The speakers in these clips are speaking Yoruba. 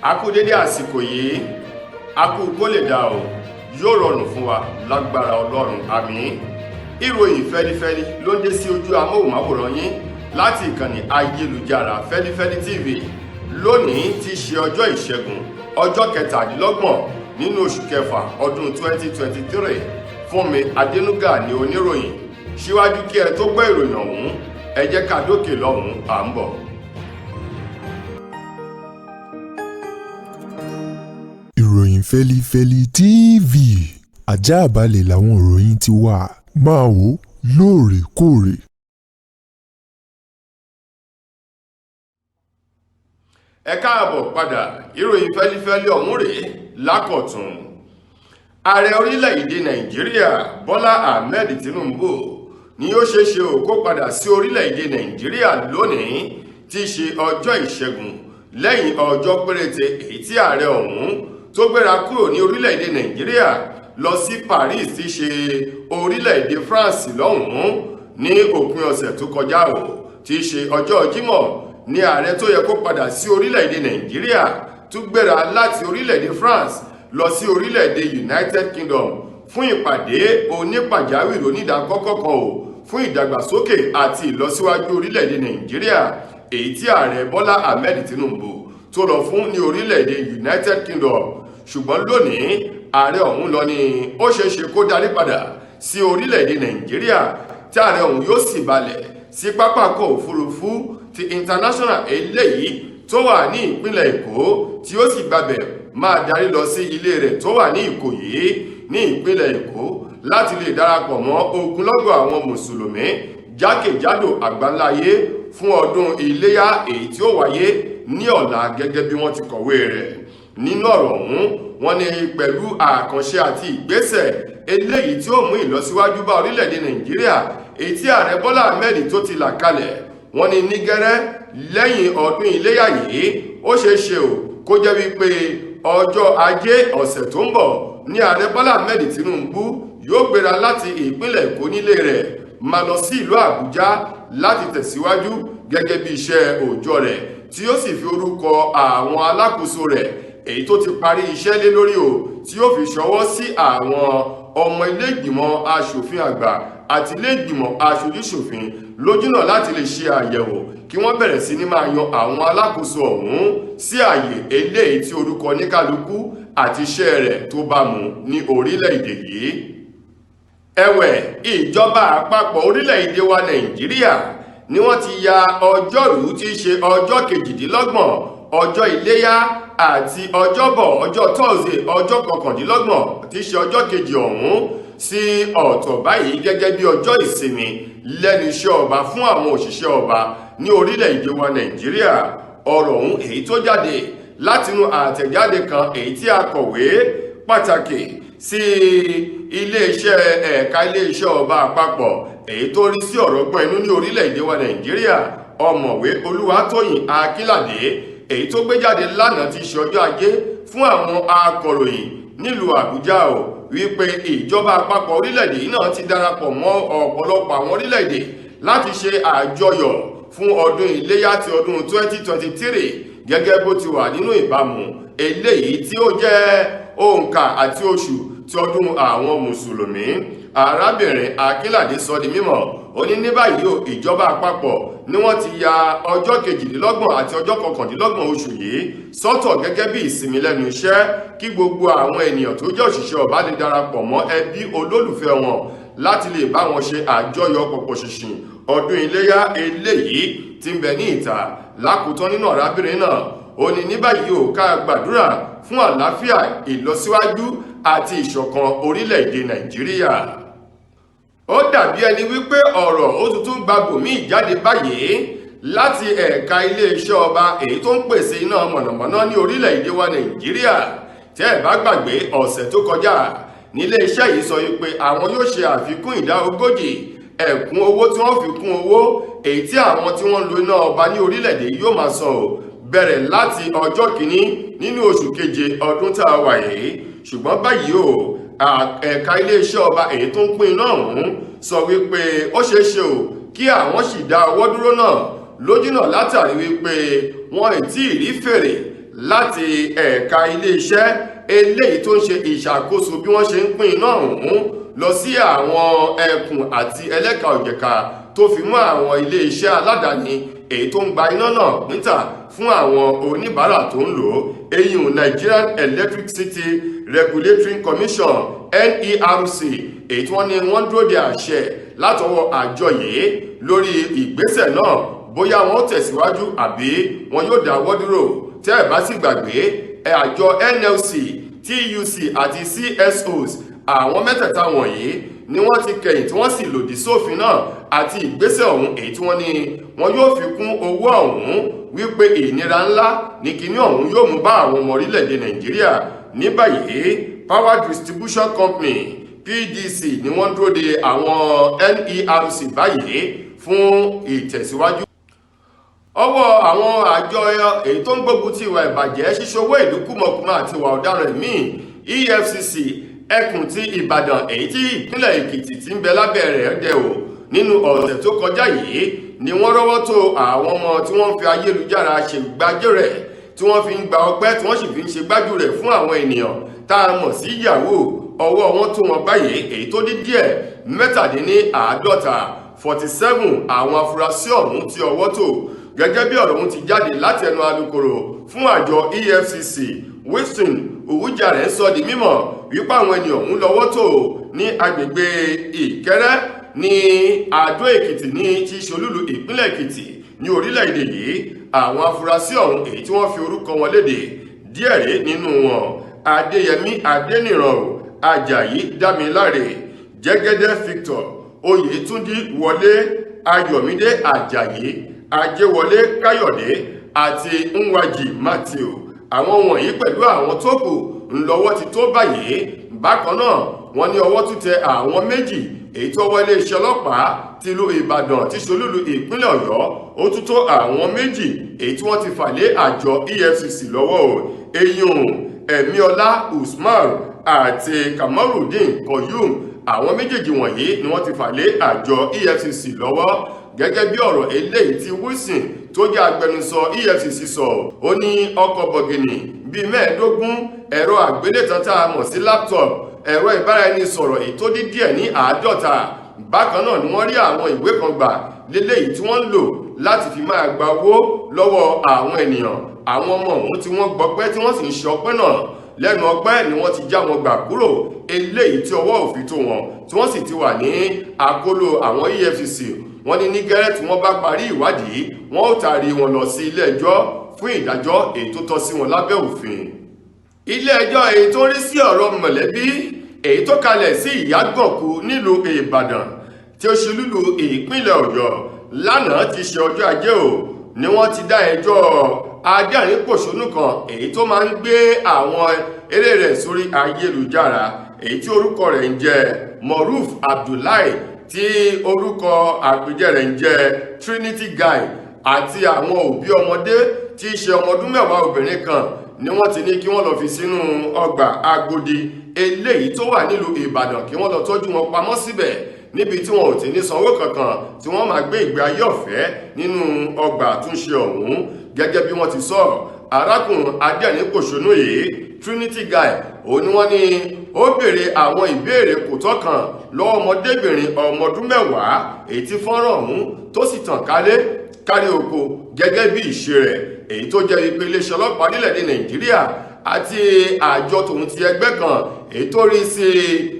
akú dédé àsìkò yìí akú kó lè dá o yóò rọrùn fún wa lágbára Ọlọ́run àmín. Ìròyìn fẹ́lifẹ́li ló ń dé sí ojú amóhùnmáwòrán yín láti ìkànnì ayélujára Feli-feli TV lónìí tí í ṣe ọjọ́ ìṣẹ́gun ọjọ́ 27 nínú oṣù kẹfà ọdún 2023. Fúnmi Adénúgà ni oníròyìn. Síwájú kí ẹ tó gbọ́ ìròyìn ọ̀hún ẹ jẹ́ ká dókè lọ́hùn à ń bọ̀. Ìròyìn Feli-feli TV àjààbálẹ̀ làwọn ìròyìn ti wà máa wò lóòrèkóòrè. Ẹ káàbọ̀ padà, ìròyìn fẹ́lifẹ́li ọ̀hún rèé lákọ̀tún. Ààrẹ orílẹ̀-èdè Nàìjíríà Bọ́lá Ahmed Tinubu ni ó ṣeéṣe kó padà sí orílẹ̀-èdè Nàìjíríà lónìí tí í ṣe ọjọ́ ìṣẹ́gun lẹ́yìn ọjọ́ péréte èyí tí ààrẹ ọ̀hún tó gbéra kúrò ní orílẹ̀-èdè Nàìjíríà lọ sí Paris tí í ṣe orílẹ̀-èdè France lọ́hùn-ún ní òpin ọ̀sẹ̀ tó kọjá tí í ṣe ọjọ́ Jímọ̀ ní ààrẹ tó yẹ kó padà sí orílẹ̀-èdè Nàìjíríà tún gbéra láti orílẹ̀-èdè France lọ sí orílẹ̀-èdè United Kingdom fún ìpàdé onípàjáwìrì onídàákọ́kọ́ kan fún ìdàgbàsókè àti ìlọsíwájú orílẹ̀-èdè Nàìjíríà èyí tí ààrẹ Bọ́lá Ahmed Tinubu tó lọ fún ní orílẹ̀-èdè United Kingdom. Ṣùgbọ́n lónìí ààrẹ ọ̀hún lọ ní ó ṣeéṣe kó darí padà sí orílẹ̀-èdè Nàìjíríà tí ààrẹ ọ̀hún yóò sì balẹ̀ sí pápákọ̀ òfurufú ti international eléyìí tó wà ní ìpínlẹ̀ Èkó tí ó sì gbabẹ̀ máa darí lọ sí ilé rẹ̀ tó wà ní Ìkòyí ní ìpínlẹ̀ Èkó láti lè darapọ̀ mọ́ ogunlọ́gọ̀ àwọn mùsùlùmí jákèjádò àgbáńláyé fún ọdún Iléyá èyí tí ó wáyé ní ọ̀la gẹ́gẹ́ bí wọ́n ti kọ̀wé rẹ̀. Nínú ọ̀rọ̀ ọ̀hún wọ́n ní pẹ̀lú àkànṣe àti ìgbésẹ̀ eléyìí tí ó mú ìlọsíwájú bá orílẹ̀-èdè Nàìjíríà èyí tí ààrẹ Bọ́lá Ahmed tó ti là kalẹ̀ wọ́n ní ní gẹ́rẹ́ lẹ́yìn ọdún Iléyá yìí ó ṣeéṣe kó jẹ́ wípé ọjọ́ Ajé ọ̀sẹ̀ tó ń bọ̀ ní ààrẹ Bọ́lá Ahmed Tinubu yóò gbéra láti ìpínlẹ̀ Èkó nílé rẹ̀ máa lọ sí ìlú Àbújá láti tẹ̀síwájú gẹ́gẹ́ bí iṣẹ́ òòjọ́ rẹ̀ tí ó sì fi orúkọ àwọn alákòóso rẹ̀ èyí tó ti parí iṣẹ́ lé lórí tí ó fi ṣọwọ́ sí àwọn ọmọ ilé ìgbìmọ̀ aṣòfin àgbà àti ilé ìgbìmọ̀ aṣojúṣòfin lójúnà láti lè ṣe àyẹ̀wò kí wọ́n bẹ̀rẹ̀ sí ní máa yan àwọn alákòóso ọ̀hún sí àyè eléyìí tí orúkọ oníkálukú àti iṣẹ́ rẹ̀ tó bá mu ní orílẹ̀-èdè yìí. Ẹ̀wẹ̀, ìjọba àpapọ̀ orílẹ̀-èdè wa Nàìjíríà ni wọ́n ti ya ọjọ́rú tí í ṣe ọjọ́ 28 ọjọ́ Iléyá àti ọjọ́bọ̀ ọjọ́ Thursday ọjọ́ 29 tí í ṣe ọjọ́ kejì ọ̀hún sí ọ̀tọ̀ báyìí gẹ́gẹ́ bí ọjọ́ ìsinmi lẹ́nu iṣẹ́ ọba fún àwọn òṣìṣẹ́ ọba ní orílẹ̀-èdè wa Nàìjíríà. Ọ̀rọ̀ ọ̀hún èyí tó jáde látinú àtẹ̀jáde kan èyí tí akọ̀wé pàtàkì sí iléeṣẹ́ ẹ̀ka iléeṣẹ́ ọba àpapọ̀ èyí tó rí sí ọ̀rọ̀ gbọ́n inú ní orílẹ̀-èdè wa Nàìjíríà ọ̀mọ̀wé Olúwatóyìn Akínládé èyí tó gbé jáde lánàá ti ṣe ọjọ́ Ajé fún àwọn akọ̀ròyìn nílùú Àbújá wípé ìjọba àpapọ̀ orílẹ̀-èdè yìí náà ti darapọ̀ mọ́ ọ̀pọ̀lọpọ̀ àwọn orílẹ̀-èdè láti ṣe àjọyọ̀ fún ọdún Iléyá ti ọdún 2023 gẹ́gẹ́ bó ti wà nínú ìbámu eléyìí tí ó jẹ́ òǹkà àti oṣù ti ọdún àwọn mùsùlùmí. Arábìnrin Akínládé sọ di mímọ̀ ó ní ní báyìí ìjọba àpapọ̀ ni wọ́n ti ya ọjọ́ 28 àti ọjọ́ 29 oṣù yìí sọ́tọ̀ gẹ́gẹ́ bí ìsinmi lẹ́nu iṣẹ́ kí gbogbo àwọn ènìyàn tó jẹ́ òṣìṣẹ́ ọba lè darapọ̀ mọ́ ẹbí olólùfẹ́ wọn láti lè bá wọn ṣe àjọyọ̀ pọ̀pọ̀ ṣìnṣìn ọdún Iléyá eléyìí tí ń bẹ ní ìta. Lákòótán nínú arábìnrin náà ó ní ní báyìí ká gbàdúrà fún àlàáfíà ìlọsíwájú àti ìṣọ̀kan orílẹ̀-èdè Nàìjíríà. Ó dàbí ẹni wípé ọ̀rọ̀ ó tuntun gba bòmíì jáde báyìí láti ẹ̀ka iléeṣẹ́ ọba èyí tó ń pèsè iná mọ̀nàmọ́ná ní orílẹ̀-èdè wa Nàìjíríà. Tẹ́ ẹ bá gbàgbé ọ̀sẹ̀ tó kọjá nílé iṣẹ́ yìí sọ wípé àwọn yóò ṣe àfikún ìdá 40 ẹ̀kún owó tí wọ́n fi kún owó èyí tí àwọn tí wọ́n ń lo iná ọba ní orílẹ̀-èdè yóò máa san bẹ̀rẹ̀ láti ọjọ́ kìíní nínú oṣù keje ọdún tá a wà yìí. Ṣùgbọ́n báyìí ẹ̀ka iléeṣẹ́ ọba èyí tó ń pín iná ọ̀hún sọ wípé ó ṣeéṣe kí àwọn sì dá ọwọ́ dúró náà lójúnà látàrí wípé wọn ì tí ì rí fèrè láti ẹ̀ka ilé-iṣẹ́ eléyìí tó ń ṣe ìṣàkóso bí wọ́n ṣe ń pín iná ọ̀hún lọ sí àwọn ẹkùn àti ẹlẹ́ka òjẹ̀ka tó fi mọ́ àwọn ilé-iṣẹ́ aládàáni èyí tó ń gba iná náà píntà fún àwọn oníbàárà tó ń lò ó. eyín Nigerian Electricity Regulatory Commission NERC èyí tí wọ́n ní wọ́n dúró de àṣẹ látọwọ́ àjọ yìí lórí ìgbésẹ̀ náà bóyá wọ́n tẹ̀síwájú àbí wọn yóò dáwọ́ dúró. tẹ́ ẹ̀ bá sì gbàgbé àjọ NLC, TUC àti CSOs àwọn mẹ́tẹ̀ẹ̀ta wọ̀nyí ni wọ́n ti kẹ̀yìn tí wọ́n sì lòdì sófin náà àti ìgbésẹ̀ ọ̀hún èyí tí wọ́n ní wọn yóò fi kún owó ọ̀hún wípé ìnira ńlá ní kíní ọ̀hún yóò mú bá àwọn ọmọ orílẹ̀-èdè Nàìjíríà. ní báyìí Power Distribution Company PDC ni wọ́n dúró de àwọn NERC báyìí fún ìtẹ̀síwájú. ọwọ́ àwọn àjọ èyí tó ń gbógun ti ìwà ìbàjẹ́, ṣíṣowó ìlú kúmọkùmọ àti ìwà ọ̀daràn míì EFCC ẹkùn ti Ìbàdàn èyí tí ìpínlẹ̀ Èkìtì ti ń bẹ lábẹ́ rẹ̀ dẹ̀ o nínú ọ̀sẹ̀ tó kọjá yìí ni wọ́n rọ́wọ́ tó àwọn ọmọ tí wọ́n ń fi ayélujára ṣègbájú rẹ̀ tí wọ́n fi ń gba ọpẹ́ tí wọ́n sì fi ń ṣe gbájú rẹ̀ fún àwọn ènìyàn tá a mọ̀ sí yahoo. ọwọ́ wọn tó wọn báyìí èyí tó dín díẹ̀ 47 àwọn afurasí ọ̀hún tí ọwọ́ tó gẹ́gẹ́ bí ọ̀rọ̀ ọ̀hún ti jáde láti ẹnu alukoro fún àjọ EFCC Wilson Owújàrẹ́ sọ di mímọ̀ wípé àwọn ènìyàn ọ̀hún lọ́wọ́ tó ní agbègbè Ìkẹ́rẹ́ ní Àdó Èkìtì ní ti ṣolúlu ìpínlẹ̀ Èkìtì ní orílẹ̀-èdè yìí. àwọn afurasí ọ̀hún èyí tí wọ́n fi orúkọ wọn léde díẹ̀ rèé nínú wọn: Adéyẹmí Adéníran, Àjàyí Dámiláre, Jẹ́gẹ́dẹ́ Victor, Oyètúndí Wọlé, Ayọ̀mídé Àjàyí, Ajéwọlé Káyọ̀dé àti Nwaji Matthew. àwọn wọ̀nyí pẹ̀lú àwọn tó kù ńlọ́wọ́ ti tó báyìí. bákan náà wọ́n ní ọwọ́ tún tẹ àwọn méjì èyí tó wọ iléeṣẹ́ ọlọ́pàá tìlú Ìbàdàn tí ṣolúlu ìpínlẹ̀ Ọ̀yọ́. ó tún tó àwọn méjì èyí tí wọ́n ti fà lé àjọ EFCC lọ́wọ́ o. eyín Ẹ̀míọlá Usman àti Kamarudin Koyum, àwọn méjèèjì wọ̀nyí ni wọ́n ti fà lé àjọ EFCC lọ́wọ́ gẹ́gẹ́ bí ọ̀rọ̀ eléyìí tí Wilson tó jẹ́ agbẹnusọ EFCC sọ. ó ní ọkọ̀ bọ̀gìnì bíi 15, ẹ̀rọ àgbélétan tá a mọ̀ sí laptop, ẹ̀rọ ìbáraẹnisọ̀rọ̀ èyí tó dín díẹ̀ ní 50. bákan náà ni wọ́n rí àwọn ìwé kan gbà léléyìí tí wọ́n ń lò láti fi máa gba owó lọ́wọ́ àwọn ènìyàn. àwọn ọmọ ọ̀hún tí wọ́n gbọpẹ́ tí wọ́n sì ń ṣe ọpẹ́ náà lẹ́nu ọpẹ́ ni wọ́n ti já wọn gbà kúrò eléyìí tí ọwọ́ òfin tó wọn tí wọ́n sì ti wà ní àkóló àwọn EFCC. wọ́n ní gẹ́rẹ́ tí wọ́n bá parí ìwádìí wọ́n ó taari wọn lọ sí ilé ẹjọ́ fún ìdájọ́ èyí tó tọ́ sí wọn lábẹ́ òfin. ilé ẹjọ́ èyí tó ń rí sí ọ̀rọ̀ mọ̀lẹ́bí èyí tó kalẹ̀ sí Ìyágànkù nílùú Ìbàdàn tí ó ṣe lúlù ìpínlẹ̀ Ọ̀yọ́ lánàá ti ṣe ọjọ́ ajé o ni wọ́n ti dá ẹjọ́ adẹ́rìn-pòṣónú kan èyí tó máa ń gbé àwọn eré rẹ̀ sórí ayélujára èyí tí orúkọ rẹ̀ ń jẹ́ Moruf Abdullahi tí orúkọ àpèjẹ rẹ̀ ń jẹ́ Trinity Guy àti àwọn òbí ọmọdé tí í ṣe ọmọ ọdún 10 obìnrin kan ni wọ́n ti ní kí wọ́n lọ fi sínú ọgbà Agodi eléyìí tó wà nílùú Ìbàdàn kí wọ́n lọ tọ́jú wọn pamọ́ síbẹ̀ níbi tí wọn ò ti ní sanwó kankan tí wọ́n máa gbé ìgbé ayé ọ̀fẹ́ nínú ọgbà àtúnṣe ọ̀hún. gẹ́gẹ́ bí wọ́n ti sọ, arákùnrin adẹ́rìn-pòṣónú yìí Trinity Guy òun ni wọ́n ní ó béèrè àwọn ìbéèrè kò tọ́ kan lọ́wọ́ ọmọdébìnrin ọmọ ọdún 10 èyí tí fọ́nrán ọ̀hún tó sì tàn kárí oko gẹ́gẹ́ bí ìṣe rẹ̀ èyí tó jẹ́ ìpele iléeṣẹ́ ọlọ́pàá nílẹ̀-èdè Nàìjíríà àti àjọ tòun ti ẹgbẹ́ kan èyí tó rí sí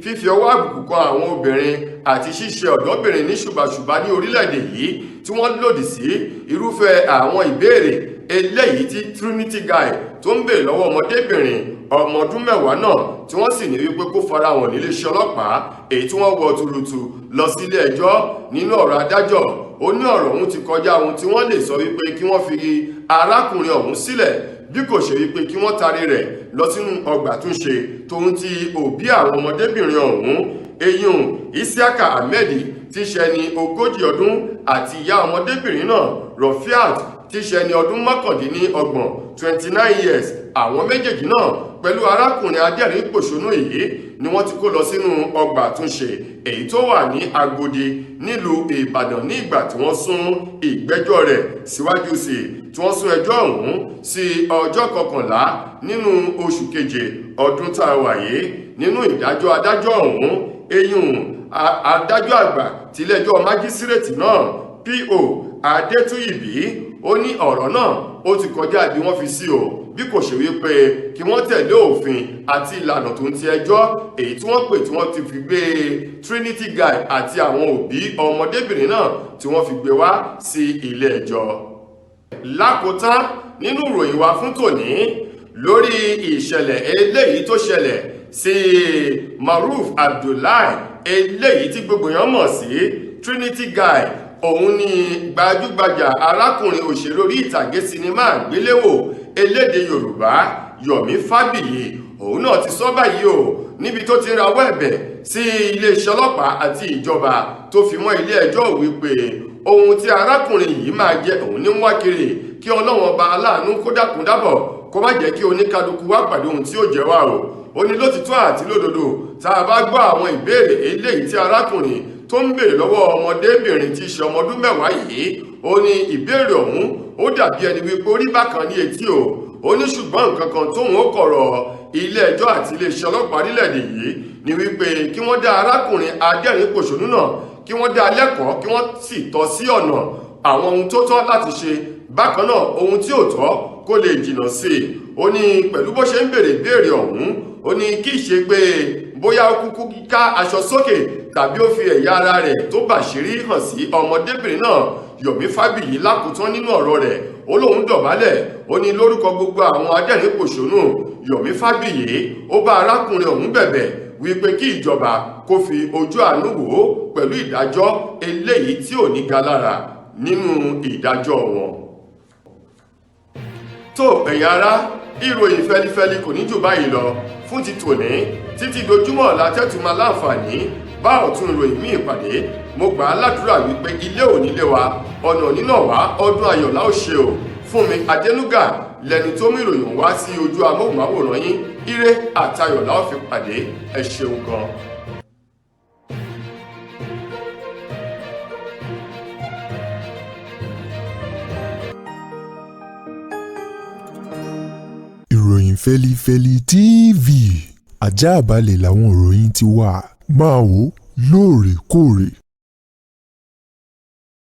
fífi ọwọ́ àbùkù kan àwọn obìnrin àti ṣíṣe ọ̀dọ́bìnrin ní ṣùbàṣùbà ní orílẹ̀-èdè yìí tí wọ́n lòdì sí irúfẹ́ àwọn ìbéèrè eléyìí tí Trinity Guy tó ń béèrè lọ́wọ́ ọmọdébìnrin ọmọ ọdún 10 náà tí wọ́n sì ní wípé kó fara wọn níléeṣẹ́ ọlọ́pàá èyí tí wọ́n wọ tuurutu lọ sí ilé ẹjọ́. nínú ọ̀rọ̀ adájọ́ ó ní ọ̀rọ̀ ọ̀hún ti kọjá ohun tí wọ́n lè sọ wípé kí wọ́n fi arákùnrin ọ̀hún sílẹ̀ bí kò ṣe wípé kí wọ́n tarí rẹ̀ lọ sínú ọgbà túnṣe tóun ti òbí àwọn ọmọdébìnrin ọ̀hún. eyín Isiaka Ahmed tí ṣe ní 40 ọdún àti ìyá ọmọdébìnrin náà Rofiat tí í ṣe ẹni ọdún mọ́kàndínlọ́gbọ̀n 29 years. Àwọn méjèèjì náà pẹ̀lú arákùnrin adẹ́rìn-pòṣónú yìí ni wọ́n ti kó lọ sínú ọgbà àtúnṣe èyí tó wà ní Agodi nílùú Ìbàdàn ní ìgbà tí wọ́n sún ìgbẹ́jọ́ rẹ̀ síwájú sí tí wọ́n sún ẹjọ́ ọ̀hún sí ọjọ́ 11 nínú oṣù keje ọdún tá a wà yìí. Nínú ìdájọ́ adájọ́ ọ̀hún adájọ́ àgbà tiléẹjọ́ májísírèètì náà P.O. Adétúyìbí ó ní ọ̀rọ̀ náà ó ti kọjá bí wọ́n fi sí o bí kò ṣe wípé kí wọ́n tẹ̀lé òfin àti ìlànà tó ń ti ẹjọ́ èyí tí wọ́n pè tí wọ́n ti fi gbé Trinity Guy àti àwọn òbí ọmọdébìnrin náà tí wọ́n fi gbé wá sí ilé ẹjọ́. Lákòótán nínú ìròyìn wa fún tòní lórí ìṣẹ̀lẹ̀ eléyìí tó ṣẹlẹ̀ sí Maruf Abdullahi eléyìí tí gbogbo èèyàn mọ̀ sí Trinity Guy. Òun ni gbajúgbajà arákùnrin òṣèré orí ìtàgé sinimá àgbéléwò elédè Yorùbá Yomi Fabiyi. Òun náà ti sọ báyìí o níbi tó ti ń rawọ́ ẹ̀bẹ̀ sí iléeṣẹ́ ọlọ́pàá àti ìjọba tó fi mọ́ ilé ẹjọ́ wípé ohun tí arákùnrin yìí máa jẹ òun ní wá kiri kí Ọlọ́run ọba aláàánú kó dákun dábọ̀ kó má jẹ́ kí oníkálukú wá pàdé ohun tí ó jẹ wá o. Ó ní lótìtọ́ àti lódodo tá a bá gbọ́ àwọn ìbéèrè eléyìí tí arákùnrin tó ń béèrè lọ́wọ́ ọmọdébìnrin tí í ṣe ọmọ ọdún 10 yìí, ó ní ìbéèrè ọ̀hún ó dàbí ẹni wípé orí bákan ní etí o. Ó ní ṣùgbọ́n nǹkan kan tóun ó kọ̀rọ̀ ilé ẹjọ́ àti iléeṣẹ́ ọlọ́pàá nílẹ̀-èdè yìí ni wípé kí wọ́n dá arákùnrin adẹ́rìn-pòṣónú náà kí wọ́n dá lẹ́kọ̀ọ́ kí wọ́n sì tọ́ sí ọ̀nà àwọn ohun tó tọ́ láti ṣe, bákan náà ohun tí ò tọ́ kó lè jìnnà sí i. Ó ní pẹ̀lú bó ṣe ń béèrè ìbéèrè ọ̀hún, ó ní kì í ṣe pé bóyá ó kúkú ká aṣọ sókè tàbí ó fi ẹ̀yà ara rẹ̀ tó bàṣírí hàn sí ọmọdébìnrin náà Yomi Fabiyi. Lákòótán nínú ọ̀rọ̀ rẹ̀ ó lóun dọ̀bálẹ̀, ó ní lórúkọ gbogbo àwọn adẹ́rìn-pòṣónú Yomi Fabiyi ó bá arákùnrin ọ̀hún bẹ̀bẹ̀ wípé kí ìjọba kó fi ojú àánú wò ó pẹ̀lú ìdájọ́ eléyìí tí ò ní ga lára nínú ìdájọ́ wọn. Tó ẹ̀yin ará, ìròyìn fẹlifẹli kò ní jù báyìí lọ fún ti tòní. Títí dojúmọ́ látẹ́tùmá láǹfààní bá ọ̀tún ìròyìn míì pàdé. Mo gbà á ládùúrà wípé ilé ò nílé wa, ọ̀nà nínà wá, ọdún ayọ̀ la ó ṣe o. Fúnmi Adénúgà lẹni tó mú ìròyìn wá sí ojú amóhùnmáwòrán yín. Ire àtayọ̀ la ó fi pàdé. Ẹ ṣeun gan. Ìròyìn Feli-feli TV àjààbálẹ̀ làwọn ìròyìn ti wà. Máa wò lóòrèkóòrè.